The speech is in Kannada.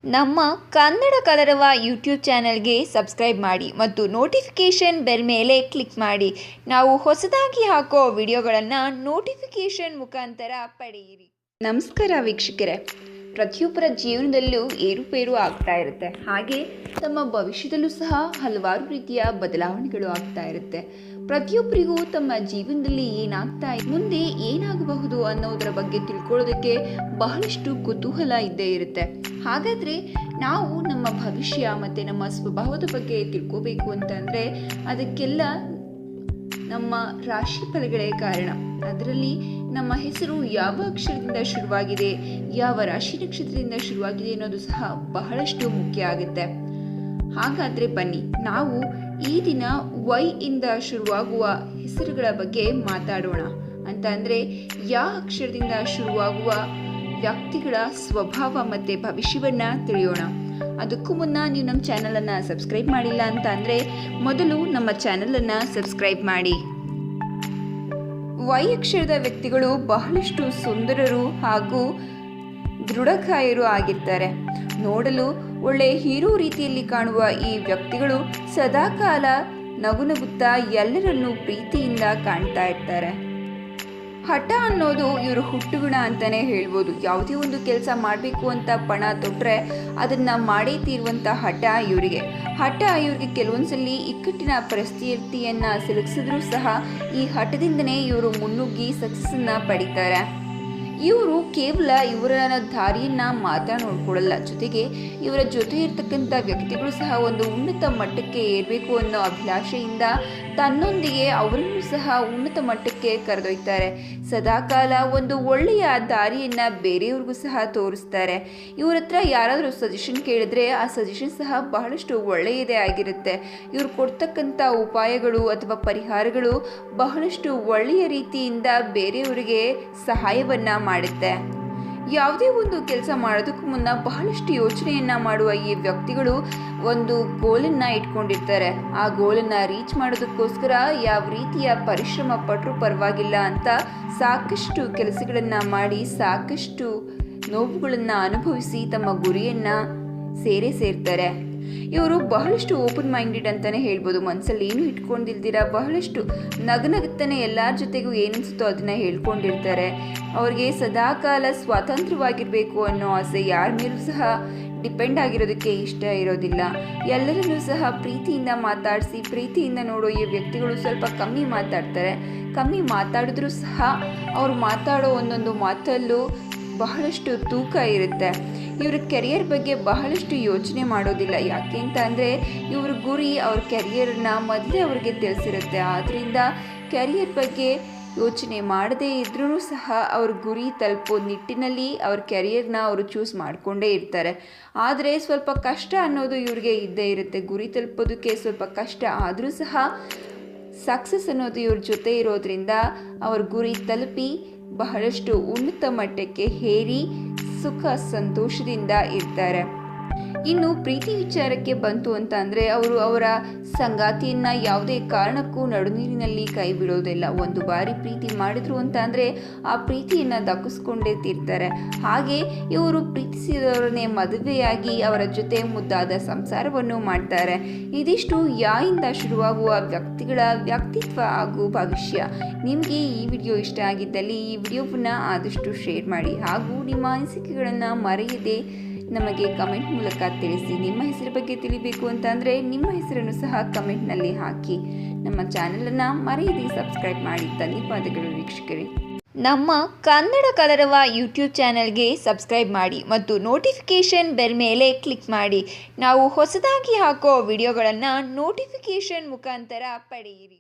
ನಮ್ಮ ಕನ್ನಡ ಕಲರವ ಯೂಟ್ಯೂಬ್ ಚಾನೆಲ್ಗೆ ಸಬ್ಸ್ಕ್ರೈಬ್ ಮಾಡಿ ಮತ್ತು ನೋಟಿಫಿಕೇಷನ್ ಬೆಲ್ ಮೇಲೆ ಕ್ಲಿಕ್ ಮಾಡಿ. ನಾವು ಹೊಸದಾಗಿ ಹಾಕೋ ವಿಡಿಯೋಗಳನ್ನು ನೋಟಿಫಿಕೇಷನ್ ಮುಖಾಂತರ ಪಡೆಯಿರಿ. ನಮಸ್ಕಾರ ವೀಕ್ಷಕರೇ, ಪ್ರತಿಯೊಬ್ಬರ ಜೀವನದಲ್ಲೂ ಏರುಪೇರು ಆಗ್ತಾ ಇರುತ್ತೆ. ಹಾಗೆ ತಮ್ಮ ಭವಿಷ್ಯದಲ್ಲೂ ಸಹ ಹಲವಾರು ರೀತಿಯ ಬದಲಾವಣೆಗಳು ಆಗ್ತಾ ಇರುತ್ತೆ. ಪ್ರತಿಯೊಬ್ಬರಿಗೂ ತಮ್ಮ ಜೀವನದಲ್ಲಿ ಮುಂದೆ ಏನಾಗಬಹುದು ಅನ್ನೋದರ ಬಗ್ಗೆ ತಿಳ್ಕೊಳ್ಳೋದಕ್ಕೆ ಬಹಳಷ್ಟು ಕುತೂಹಲ ಇದ್ದೇ ಇರುತ್ತೆ. ಹಾಗಾದರೆ ನಾವು ನಮ್ಮ ಭವಿಷ್ಯ ಮತ್ತು ನಮ್ಮ ಸ್ವಭಾವದ ಬಗ್ಗೆ ತಿಳ್ಕೋಬೇಕು ಅಂತಂದರೆ ಅದಕ್ಕೆಲ್ಲ ನಮ್ಮ ರಾಶಿ ಫಲಗಳೇ ಕಾರಣ. ಅದರಲ್ಲಿ ನಮ್ಮ ಹೆಸರು ಯಾವ ಅಕ್ಷರದಿಂದ ಶುರುವಾಗಿದೆ, ಯಾವ ರಾಶಿ ನಕ್ಷತ್ರದಿಂದ ಶುರುವಾಗಿದೆ ಅನ್ನೋದು ಸಹ ಬಹಳಷ್ಟು ಮುಖ್ಯ ಆಗುತ್ತೆ. ಹಾಗಾದರೆ ಬನ್ನಿ, ನಾವು ಈ ದಿನ ವೈ ಇಂದ ಶುರುವಾಗುವ ಹೆಸರುಗಳ ಬಗ್ಗೆ ಮಾತಾಡೋಣ. ಅಂತ ಅಂದರೆ ಯಾವ ಅಕ್ಷರದಿಂದ ಶುರುವಾಗುವ ವ್ಯಕ್ತಿಗಳ ಸ್ವಭಾವ ಮತ್ತು ಭವಿಷ್ಯವನ್ನು ತಿಳಿಯೋಣ. ಅದಕ್ಕೂ ಮುನ್ನ ನೀವು ನಮ್ಮ ಚಾನಲನ್ನು ಸಬ್ಸ್ಕ್ರೈಬ್ ಮಾಡಿಲ್ಲ ಅಂತ ಅಂದರೆ ಮೊದಲು ನಮ್ಮ ಚಾನಲನ್ನು ಸಬ್ಸ್ಕ್ರೈಬ್ ಮಾಡಿ. ವೈ ಅಕ್ಷರದ ವ್ಯಕ್ತಿಗಳು ಬಹಳಷ್ಟು ಸುಂದರರು ಹಾಗೂ ದೃಢಕಾಯರು ಆಗಿರ್ತಾರೆ. ನೋಡಲು ಒಳ್ಳೆ ಹೀರೋ ರೀತಿಯಲ್ಲಿ ಕಾಣುವ ಈ ವ್ಯಕ್ತಿಗಳು ಸದಾಕಾಲ ನಗುನಗುತ್ತಾ ಎಲ್ಲರನ್ನೂ ಪ್ರೀತಿಯಿಂದ ಕಾಣ್ತಾ ಇರ್ತಾರೆ. ಹಠ ಅನ್ನೋದು ಇವರು ಹುಟ್ಟುಗುಣ ಅಂತಲೇ ಹೇಳ್ಬೋದು. ಯಾವುದೇ ಒಂದು ಕೆಲಸ ಮಾಡಬೇಕು ಅಂತ ಪಣ ತೊಟ್ಟರೆ ಅದನ್ನು ಮಾಡೇ ತೀರುವಂಥ ಹಠ ಇವರಿಗೆ. ಇವ್ರಿಗೆ ಕೆಲವೊಂದ್ಸಲಿ ಇಕ್ಕಟ್ಟಿನ ಪರಿಸ್ಥಿತಿಯನ್ನು ಸಿಲುಕಿಸಿದ್ರೂ ಸಹ ಈ ಹಠದಿಂದನೇ ಇವರು ಮುನ್ನುಗ್ಗಿ ಸಕ್ಸಸ್ಸನ್ನು ಪಡಿತಾರೆ. ಇವರು ಕೇವಲ ಇವರ ದಾರಿಯನ್ನು ಮಾತ್ರ ನೋಡ್ಕೊಳ್ಳಲ್ಲ, ಜೊತೆಗೆ ಇವರ ಜೊತೆ ಇರ್ತಕ್ಕಂಥ ವ್ಯಕ್ತಿಗಳು ಸಹ ಒಂದು ಉನ್ನತ ಮಟ್ಟಕ್ಕೆ ಏರಬೇಕು ಅನ್ನೋ ಅಭಿಲಾಷೆಯಿಂದ ತನ್ನೊಂದಿಗೆ ಅವರನ್ನು ಸಹ ಉನ್ನತ ಮಟ್ಟಕ್ಕೆ ಕರೆದೊಯ್ತಾರೆ. ಸದಾಕಾಲ ಒಂದು ಒಳ್ಳೆಯ ದಾರಿಯನ್ನು ಬೇರೆಯವ್ರಿಗೂ ಸಹ ತೋರಿಸ್ತಾರೆ. ಇವ್ರ ಹತ್ರ ಯಾರಾದರೂ ಸಜೆಷನ್ ಕೇಳಿದ್ರೆ ಆ ಸಜೆಷನ್ ಸಹ ಬಹಳಷ್ಟು ಒಳ್ಳೆಯದೇ ಆಗಿರುತ್ತೆ. ಇವ್ರು ಕೊಡ್ತಕ್ಕಂಥ ಉಪಾಯಗಳು ಅಥವಾ ಪರಿಹಾರಗಳು ಬಹಳಷ್ಟು ಒಳ್ಳೆಯ ರೀತಿಯಿಂದ ಬೇರೆಯವರಿಗೆ ಸಹಾಯವನ್ನು ಮಾಡುತ್ತೆ. ಯಾವುದೇ ಒಂದು ಕೆಲಸ ಮಾಡೋದಕ್ಕೂ ಮುನ್ನ ಬಹಳಷ್ಟು ಯೋಚನೆಯನ್ನ ಮಾಡುವ ಈ ವ್ಯಕ್ತಿಗಳು ಒಂದು ಗೋಲನ್ನು ಇಟ್ಕೊಂಡಿರ್ತಾರೆ. ಆ ಗೋಲನ್ನು ರೀಚ್ ಮಾಡೋದಕ್ಕೋಸ್ಕರ ಯಾವ ರೀತಿಯ ಪರಿಶ್ರಮ ಪಟ್ಟರೂ ಪರವಾಗಿಲ್ಲ ಅಂತ ಸಾಕಷ್ಟು ಕೆಲಸಗಳನ್ನು ಮಾಡಿ ಸಾಕಷ್ಟು ನೋವುಗಳನ್ನು ಅನುಭವಿಸಿ ತಮ್ಮ ಗುರಿಯನ್ನು ಸೇರ್ತಾರೆ. ಇವರು ಬಹಳಷ್ಟು ಓಪನ್ ಮೈಂಡೆಡ್ ಅಂತಲೇ ಹೇಳ್ಬೋದು. ಮನಸ್ಸಲ್ಲಿ ಏನು ಇಟ್ಕೊಂಡಿಲ್ದಿರ ಬಹಳಷ್ಟು ನಗನಗುತ್ತಾನೆ ಎಲ್ಲರ ಜೊತೆಗೂ ಏನನ್ಸುತ್ತೋ ಅದನ್ನು ಹೇಳ್ಕೊಂಡಿರ್ತಾರೆ. ಅವ್ರಿಗೆ ಸದಾಕಾಲ ಸ್ವಾತಂತ್ರ್ಯವಾಗಿರಬೇಕು ಅನ್ನೋ ಆಸೆ, ಯಾರ ಮೇಲೂ ಸಹ ಡಿಪೆಂಡ್ ಆಗಿರೋದಕ್ಕೆ ಇಷ್ಟ ಇರೋದಿಲ್ಲ. ಎಲ್ಲರನ್ನೂ ಸಹ ಪ್ರೀತಿಯಿಂದ ಮಾತಾಡಿಸಿ ಪ್ರೀತಿಯಿಂದ ನೋಡೋ ಈ ವ್ಯಕ್ತಿಗಳು ಸ್ವಲ್ಪ ಕಮ್ಮಿ ಮಾತಾಡ್ತಾರೆ. ಕಮ್ಮಿ ಮಾತಾಡಿದ್ರೂ ಸಹ ಅವ್ರು ಮಾತಾಡೋ ಒಂದೊಂದು ಮಾತಲ್ಲೂ ಬಹಳಷ್ಟು ತೂಕ ಇರುತ್ತೆ. ಇವ್ರ ಕೆರಿಯರ್ ಬಗ್ಗೆ ಬಹಳಷ್ಟು ಯೋಚನೆ ಮಾಡೋದಿಲ್ಲ. ಯಾಕೆ ಅಂತ ಅಂದರೆ ಇವ್ರ ಗುರಿ ಅವ್ರ ಕೆರಿಯರ್ನ ಮೊದಲೇ ಅವ್ರಿಗೆ ತಿಳಿಸಿರುತ್ತೆ. ಆದ್ದರಿಂದ ಕೆರಿಯರ್ ಬಗ್ಗೆ ಯೋಚನೆ ಮಾಡದೇ ಇದ್ರೂ ಸಹ ಅವ್ರ ಗುರಿ ತಲುಪೋ ನಿಟ್ಟಿನಲ್ಲಿ ಅವ್ರ ಕೆರಿಯರ್ನ ಅವರು ಚೂಸ್ ಮಾಡಿಕೊಂಡೇ ಇರ್ತಾರೆ. ಆದರೆ ಸ್ವಲ್ಪ ಕಷ್ಟ ಅನ್ನೋದು ಇವ್ರಿಗೆ ಇದ್ದೇ ಇರುತ್ತೆ. ಗುರಿ ತಲುಪೋದಕ್ಕೆ ಸ್ವಲ್ಪ ಕಷ್ಟ ಆದರೂ ಸಹ ಸಕ್ಸಸ್ ಅನ್ನೋದು ಇವ್ರ ಜೊತೆ ಇರೋದ್ರಿಂದ ಅವ್ರ ಗುರಿ ತಲುಪಿ ಬಹಳಷ್ಟು ಉನ್ನತ ಮಟ್ಟಕ್ಕೆ ಏರಿ ಸುಖ ಸಂತೋಷದಿಂದ ಇರ್ತಾರೆ. ಇನ್ನು ಪ್ರೀತಿ ವಿಚಾರಕ್ಕೆ ಬಂತು ಅಂತ ಅಂದರೆ ಅವರು ಅವರ ಸಂಗಾತಿಯನ್ನು ಯಾವುದೇ ಕಾರಣಕ್ಕೂ ನಡುನೀರಿನಲ್ಲಿ ಕೈ ಬಿಡೋದಿಲ್ಲ. ಒಂದು ಬಾರಿ ಪ್ರೀತಿ ಮಾಡಿದ್ರು ಅಂತ ಅಂದರೆ ಆ ಪ್ರೀತಿಯನ್ನು ದಕ್ಕಿಸ್ಕೊಂಡೇ ತೀರ್ತಾರೆ. ಹಾಗೆ ಇವರು ಪ್ರೀತಿಸಿದವರನ್ನೇ ಮದುವೆಯಾಗಿ ಅವರ ಜೊತೆ ಮುದ್ದಾದ ಸಂಸಾರವನ್ನು ಮಾಡ್ತಾರೆ. ಇದಿಷ್ಟು ಯಾಯಿಂದ ಶುರುವಾಗುವ ವ್ಯಕ್ತಿಗಳ ವ್ಯಕ್ತಿತ್ವ ಹಾಗೂ ಭವಿಷ್ಯ. ನಿಮಗೆ ಈ ವಿಡಿಯೋ ಇಷ್ಟ ಆಗಿದ್ದಲ್ಲಿ ಈ ವಿಡಿಯೋವನ್ನು ಆದಷ್ಟು ಶೇರ್ ಮಾಡಿ ಹಾಗೂ ನಿಮ್ಮ ಅನಿಸಿಕೆಗಳನ್ನು ಮರೆಯದೆ ನಮಗೆ ಕಮೆಂಟ್ ಮೂಲಕ ತಿಳಿಸಿ. ನಿಮ್ಮ ಹೆಸರ ಬಗ್ಗೆ ತಿಳಿಬೇಕು ಅಂತ ಅಂದರೆ ನಿಮ್ಮ ಹೆಸರನ್ನು ಸಹ ಕಮೆಂಟ್ನಲ್ಲಿ ಹಾಕಿ. ನಮ್ಮ ಚಾನಲನ್ನು ಮರೆಯದೆ ಸಬ್ಸ್ಕ್ರೈಬ್ ಮಾಡಿ. ಧನ್ಯವಾದಗಳು ವೀಕ್ಷಕರೇ. ನಮ್ಮ ಕನ್ನಡ ಕಲರವ ಯೂಟ್ಯೂಬ್ ಚಾನೆಲ್ಗೆ ಸಬ್ಸ್ಕ್ರೈಬ್ ಮಾಡಿ ಮತ್ತು ನೋಟಿಫಿಕೇಷನ್ ಬೆಲ್ ಮೇಲೆ ಕ್ಲಿಕ್ ಮಾಡಿ. ನಾವು ಹೊಸದಾಗಿ ಹಾಕೋ ವಿಡಿಯೋಗಳನ್ನು ನೋಟಿಫಿಕೇಷನ್ ಮುಖಾಂತರ ಪಡೆಯಿರಿ.